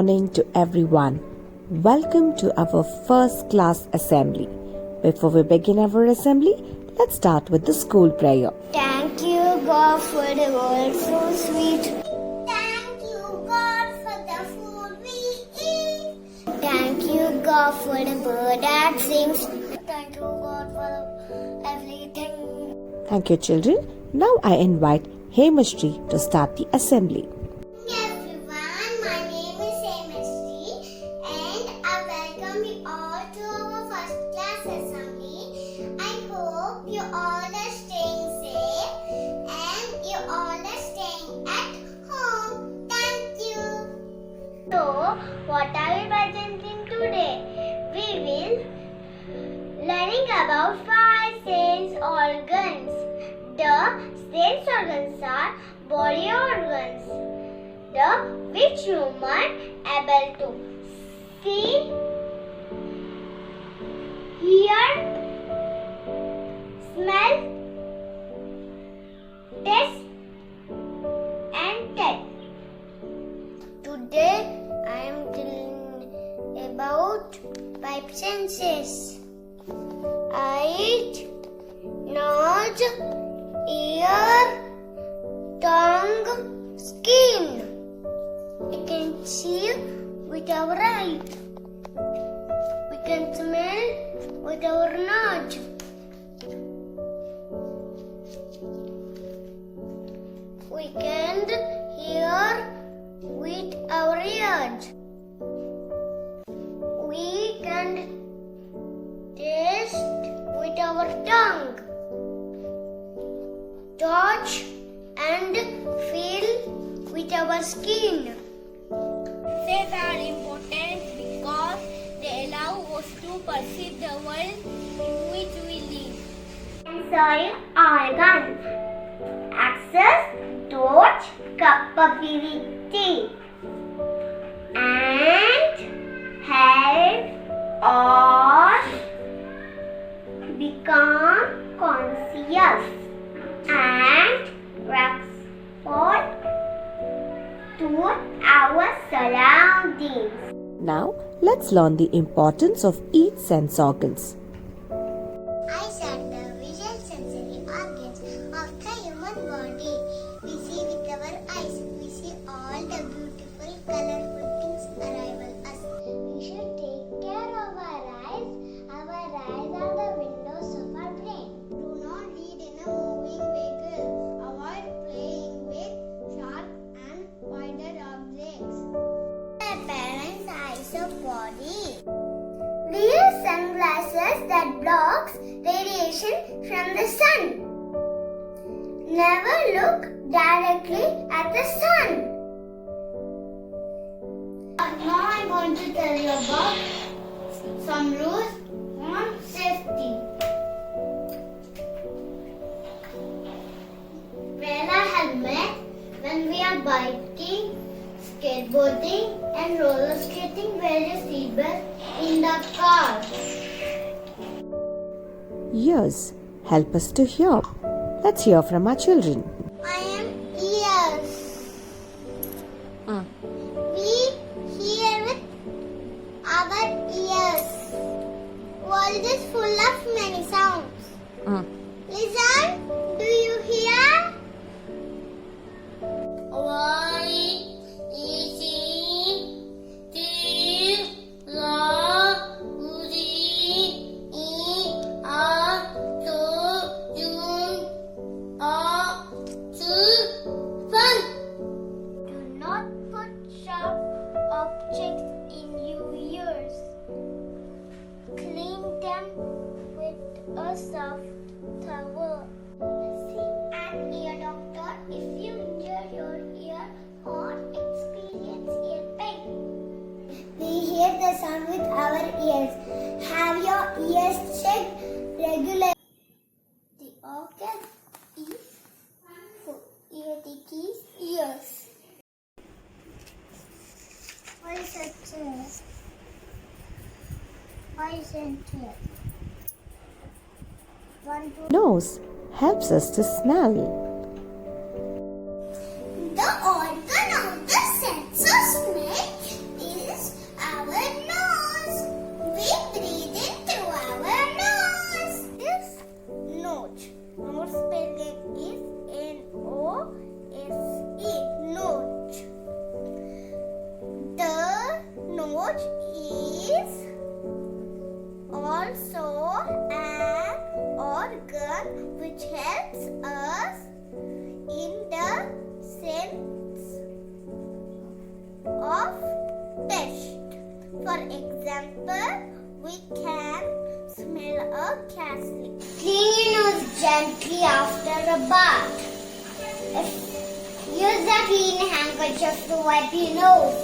morning to everyone. Welcome to our first class assembly. Before we begin our assembly, let's start with the school prayer. Thank you, God, for the world so sweet. Thank you, God, for the food we eat. Thank you, God, for the bird that sings. Thank you, God, for everything. Thank you, children. Now I invite Hemashri to start the assembly. Everyone, my name is Hemashri and I welcome you all to our first class assembly. I hope you all are staying safe and you all are staying at home. Thank you. So, what are we presenting today? We will learning about 5 sense organs. The sense organs are body organs, which human able to see, hear, smell, taste, and touch. Today I am telling about 5 senses: eyes, nose, ear, tongue, skin. We can see with our eyes. We can smell with our nose. We can hear with our ears. We can taste with our tongue. Touch and feel with our skin. Senses are important because they allow us to perceive the world in which we live. Sensory organs access touch capability and help us become conscious and respond to our surroundings. Now, let's learn the importance of each sense organs. Eyes are the visual sensory organs of the human body. We see with our eyes. We see all the beautiful, colorful things around us. We should take care of our eyes. Our eyes are the windows of our brain. Do not read in a moving vehicle. Avoid playing with sharp and pointed objects. The parents' eyes of body. Wear sunglasses that blocks radiation from the sun. Never look directly at the sun. Now I'm going to tell you about some rules on safety. Wear a helmet when we are biking, skateboarding and roller skating. Wear your seatbelt in the car. Ears help us to hear. Let's hear from our children. I am ears. We hear with our ears. World is full of many sounds. Listen, do you hear? Y, E, C, T, L, U, Z, E, R, T, U, R, T, Fun. Do not put sharp objects in your ears. Clean them with a soft towel. See an ear doctor if you injure your ear or experience ear pain. We hear the sound with our ears. Have your ears checked regularly. The organ is for ear. The key is ears. What is it? What is it? 1, 2. Nose helps us to smell. The organ of the sense of smell is also an organ which helps us in the sense of taste. For example, we can smell a castle. Clean your nose gently after a bath. Use a clean handkerchief to wipe your nose.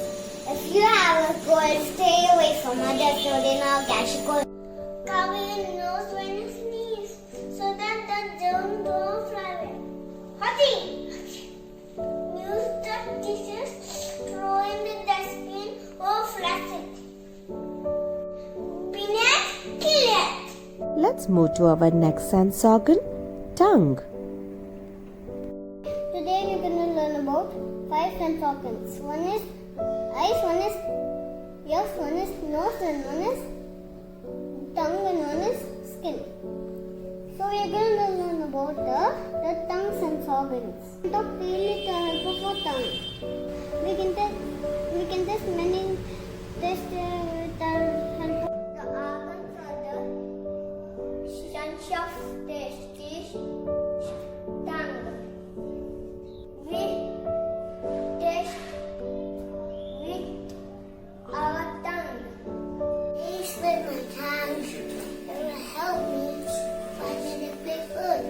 If you have a cold, stay away from others so they not catch a cold. Cover your nose when you sneeze so that the germs don't fly away. Hotty! Use the tissues, throw in the dustbin or flush it. Peanut, kill it. Let's move to our next sense organ, tongue. Today we're going to learn about 5 sense organs. One is eyes, one is ears, one is nose, and one is tongue, and one is skin. So we're going to learn about the tongue sense organs. Talk clearly to help of our tongue. We can test many tests with our help. The organs are the sense of taste is tongue. We taste with our tongue. Please with my tongue. It will help me find the big food.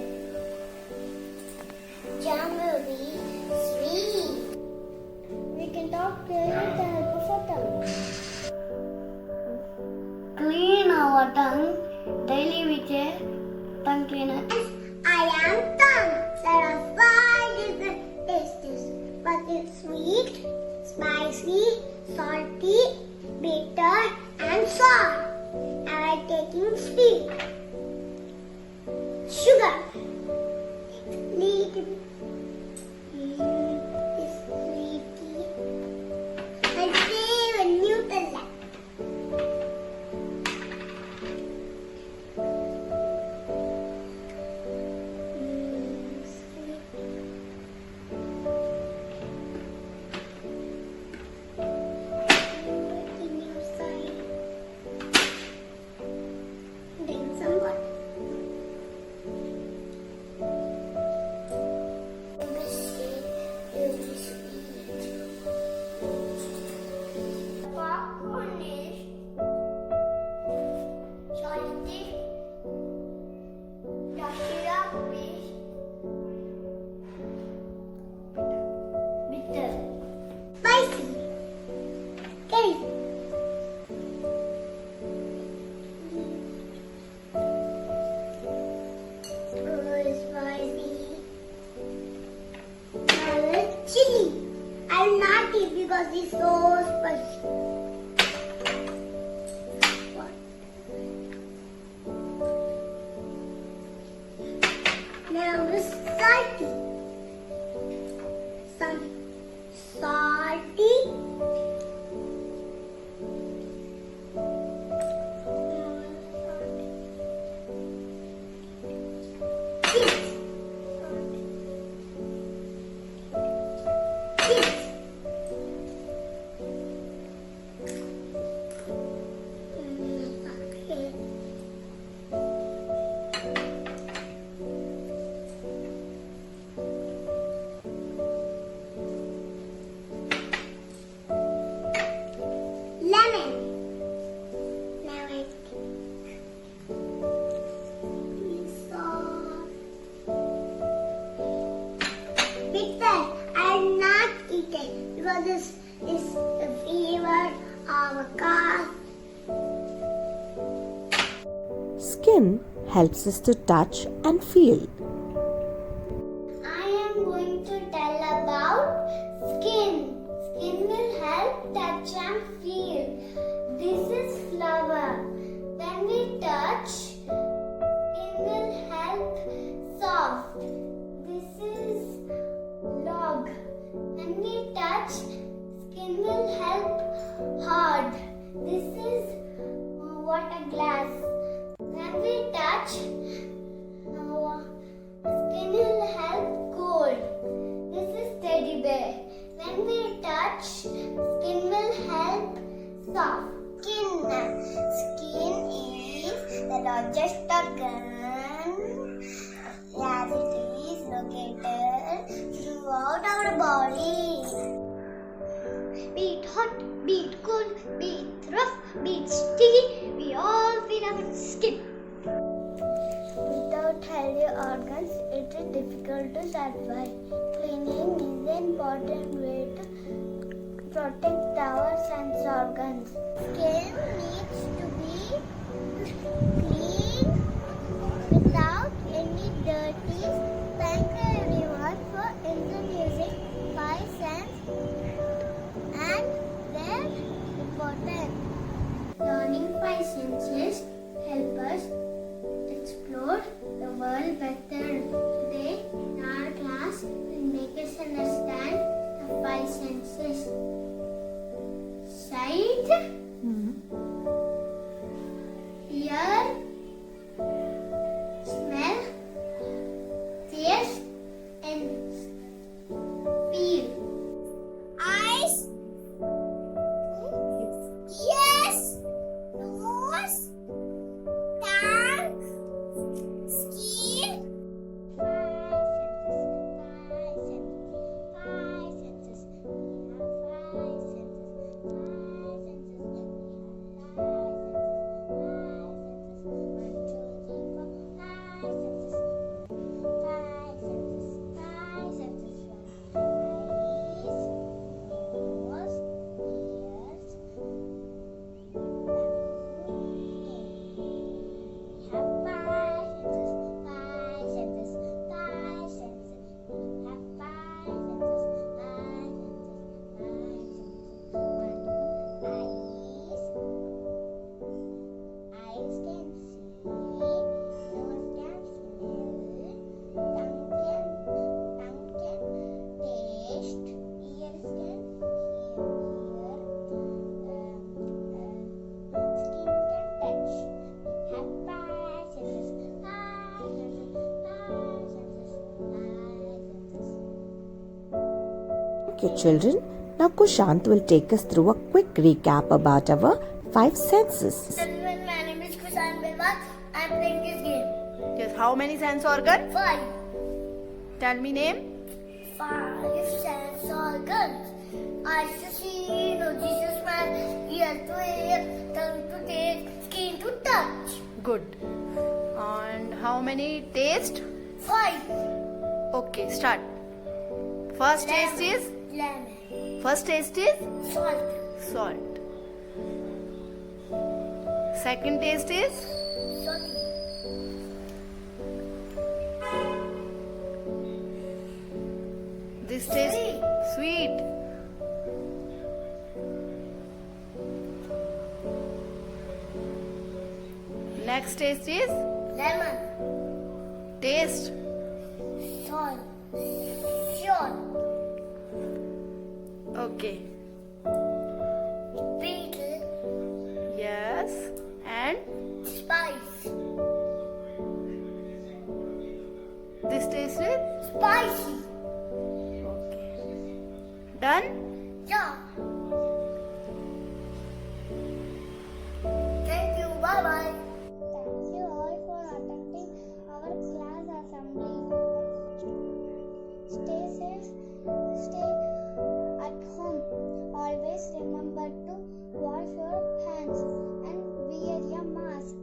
Jam will be sweet. We can talk clearly with the help of our tongue. Clean our tongue daily with a tongue cleaner. I am tongue. There are 5 different tastes, but it's sweet, spicy, salty, bitter, and sour. I like taking sweet. Sugar. Little is sweetie. My favorite Nutella. Drink some water. Popcorn is salty. The syrup is bitter. Spicy. Curry. Spicy. Chili. I'll not eat because it's so spicy. Now it's salty. Salty. Lemon. Now I bitter. I'll not eat it because this is the flavor of a car. Skin helps us to touch and feel. I am going to tell about skin. Skin will help touch and feel. This is flower. When we touch, skin will help soft. This is log. When we touch, skin will help hard. This is water glass. When we touch, skin will help cold. This is teddy bear. When we touch, skin will help soft. Skin is the not just a gun, as it is located throughout our body. Be it hot, be it cold, be it rough, be it sticky, we all feel our skin. Without healthy organs, it is difficult to survive. Cleaning is an important way to protect our sense organs. Skin needs to be clean without any dirty. Thank you everyone for introducing 5 senses and their importance. Learning 5 senses help us explore the world better. Today, in our class, will make us understand the 5 senses. Sight, hear, smell, taste, and feel. Eyes, ears, nose, tongue, skin. 5 senses. Thank you, children. Now Kushant will take us through a quick recap about our 5 senses. Everyone, my name is Kushant Bilwal. I am playing this game. Yes, how many sense organ? 5. Tell me name. 5 sense organs. Eyes to see, nose to smell, ear to hear, tongue to taste, skin to touch. Good. And how many taste? 5. Okay, start. First taste is? Lemon. First taste is? Salt. Salt. Second taste is? Salty. This taste? Sweet. Next taste is? Lemon. Taste. Salt. Salt. Okay. Beetle. Yes. And Spice. this taste is? Spicy. Okay. Done? Yeah. Thank you. Bye bye. Thank you all for attending our class assembly. Stay safe. Stay at home. Always remember to wash your hands and wear your mask.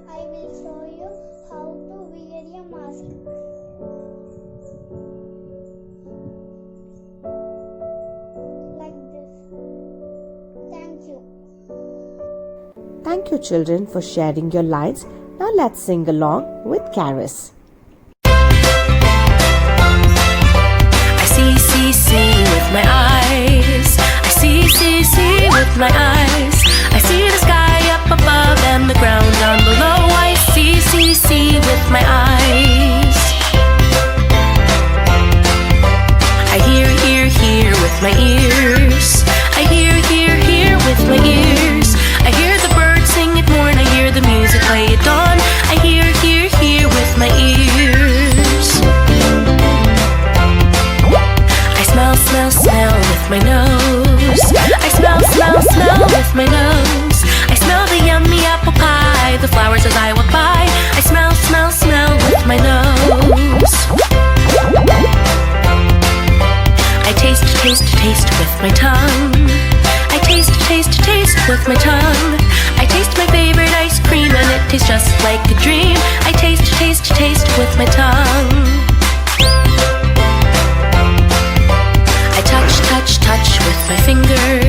I will show you how to wear your mask. Like this. Thank you. Thank you, children, for sharing your lines. Now let's sing along with Karis. I see with my eyes. I see with my eyes. I see the sky up above and the ground down below. I see with my eyes. I hear with my ears. I hear with my ears. I hear the birds sing at morn. I hear the music play at dawn. I hear with my ears. I smell with my nose. I smell with my tongue. I taste my favorite ice cream and it tastes just like a dream. I taste, taste, taste with my tongue. I touch, touch, touch with my fingers.